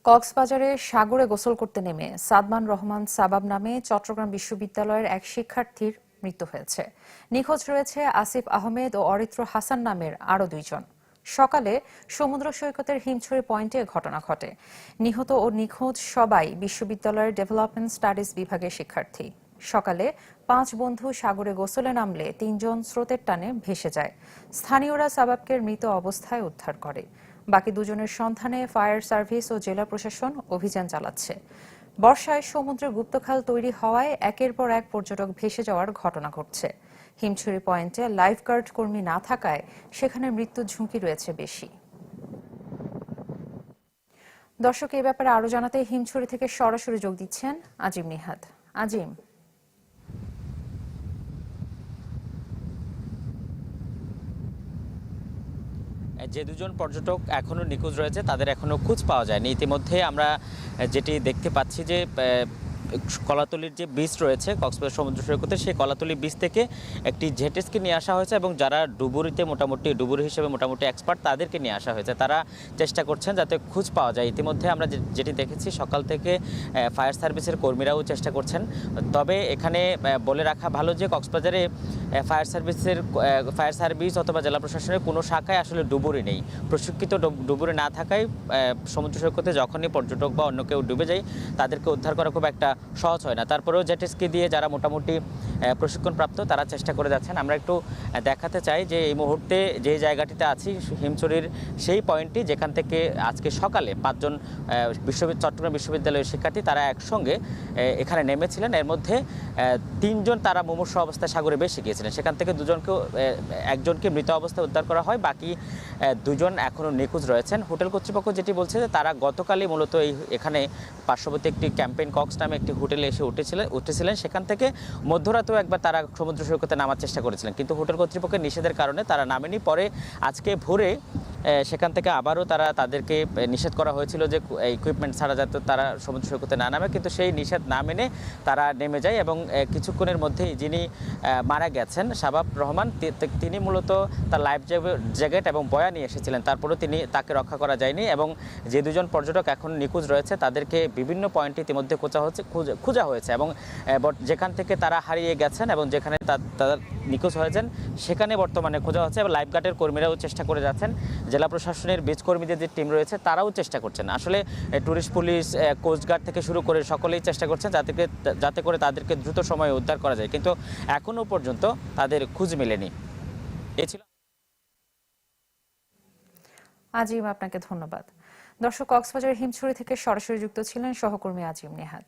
কক্সবাজারে সাগরে গোসল করতে নেমে সাদমান রহমান সাবাব নামে চট্টগ্রাম বিশ্ববিদ্যালয়ের এক শিক্ষার্থীর মৃত্যু হয়েছে। নিখোঁজ রয়েছে আসিফ আহমেদ ও অরিত্র হাসান নামের আরও দুইজন। সকালে সমুদ্র সৈকতের হিমছড়ি পয়েন্টে ঘটনা ঘটে। নিহত ও নিখোঁজ সবাই বিশ্ববিদ্যালয়ের ডেভেলপমেন্ট স্টাডিজ বিভাগের শিক্ষার্থী। সকালে 5 বন্ধু সাগরে গোসলে নামলে 3 জন স্রোতের টানে ভেসে যায়। স্থানীয়রা সাবাবকে মৃত অবস্থায় উদ্ধার করে। বাকি দুজনের সন্ধানে ফায়ার সার্ভিস ও জেলা প্রশাসন অভিযান চালাচ্ছে। বর্ষায় সমুদ্রে গুপ্তখাল তৈরি হওয়ায় একের পর এক পর্যটক ভেসে যাওয়ার ঘটনা ঘটছে। হিমছড়ি পয়েন্টে লাইফগার্ড কর্মী না থাকায় সেখানে মৃত্যুর ঝুঁকি রয়েছে বেশি। দর্শক, এই ব্যাপারে আরো জানাতে হিমছড়ি থেকে সরাসরি যোগ দিচ্ছেন আজিম নিহাদ। আজিম, যে দুজন পর্যটক এখনো নিখোঁজ রয়েছে তাদের এখনো খোঁজ পাওয়া যায়নি। ইতিমধ্যে আমরা যেটি দেখতে পাচ্ছি যে কলাতলির যে বিচ রয়েছে কক্সবাজার সমুদ্র সৈকতে, সেই কলাতলি বিচ থেকে একটি জেটস্কি নিয়ে আসা হয়েছে এবং যারা ডুবুরিতে ডুবুরি হিসেবে মোটামুটি এক্সপার্ট তাদেরকে নিয়ে আসা হয়েছে। তারা চেষ্টা করছেন যাতে খোঁজ পাওয়া যায়। ইতিমধ্যে আমরা যেটি দেখেছি সকাল থেকে ফায়ার সার্ভিসের কর্মীরাও চেষ্টা করছেন। তবে এখানে বলে রাখা ভালো যে কক্সবাজারে ফায়ার সার্ভিস অথবা জেলা প্রশাসনের কোনো শাখায় আসলে ডুবুরি নেই। প্রশিক্ষিত ডুবুরি না থাকায় সমুদ্র সৈকতে যখনই পর্যটক বা অন্য কেউ ডুবে যায় তাদেরকে উদ্ধার করা খুব একটা সহজ হয় না। তারপরেও জেটস্কি দিয়ে যারা মোটামুটি প্রশিক্ষণপ্রাপ্ত তারা চেষ্টা করে যাচ্ছেন। আমরা একটু দেখাতে চাই যে এই মুহূর্তে যে জায়গাটিতে আছি হিমছড়ির সেই পয়েন্টটি, যেখান থেকে আজকে সকালে 5 জন চট্টগ্রাম বিশ্ববিদ্যালয়ের শিক্ষার্থী তারা একসঙ্গে এখানে নেমেছিলেন। এর মধ্যে 3 জন তারা মুমূর্ষু অবস্থায় সাগরে ভেসে গিয়েছিলেন। সেখান থেকে একজনকে মৃত অবস্থায় উদ্ধার করা হয়। বাকি 2 জন এখনও নিখোঁজ রয়েছেন। হোটেল কর্তৃপক্ষ যেটি বলছে যে তারা গতকালই মূলত এখানে পার্শ্ববর্তী একটি ক্যাম্পেইন কক্স নামে একটি হোটেলে এসে উঠেছিলেন। সেখান থেকে মধ্যরাতেও একবার তারা সমুদ্র সৈকতে নামার চেষ্টা করেছিলেন, কিন্তু হোটেল কর্তৃপক্ষের নিষেধের কারণে তারা নামেনি। পরে আজকে ভোরে সেখান থেকে আবারও তাদেরকে নিষেধ করা হয়েছিল যে ইকুইপমেন্ট ছাড়া যাতে তারা সমুদ্র সৈকতে না নামে, কিন্তু সেই নিষেধ না মেনে তারা নেমে যায় এবং কিছুক্ষণের মধ্যেই যিনি মারা গেছেন সাবাব রহমান, তিনি মূলত তার লাইফ জ্যাকেট এবং বয়া নিয়ে এসেছিলেন। তারপরেও তাকে রক্ষা করা যায়নি এবং যে 2 জন পর্যটক এখন নিখোঁজ রয়েছে তাদেরকে বিভিন্ন পয়েন্টে ইতিমধ্যে খোঁজা হয়েছে এবং যেখান থেকে তারা হারিয়ে গেছেন এবং যেখানে তারা নিখোঁজ হয়েছেন সেখানে বর্তমানে খোঁজা হচ্ছে এবং লাইফগার্ডের কর্মীরাও চেষ্টা করে যাচ্ছেন। জেলা প্রশাসনের বিচ কর্মীদের যে টিম রয়েছে তারাও চেষ্টা করছেন। আসলে টুরিস্ট পুলিশ, কোস্টগার্ড থেকে শুরু করে সকলেই চেষ্টা করছেন যাতে করে তাদেরকে দ্রুত সময়ে উদ্ধার করা যায়, কিন্তু এখনও পর্যন্ত তাদের খোঁজ মেলেনি। এ ছিল। আজিম, আপনাকে ধন্যবাদ। দর্শক, কক্সবাজার হিমছড়ি থেকে সরাসরি যুক্ত ছিলেন সহকর্মী আজিম নিহাদ।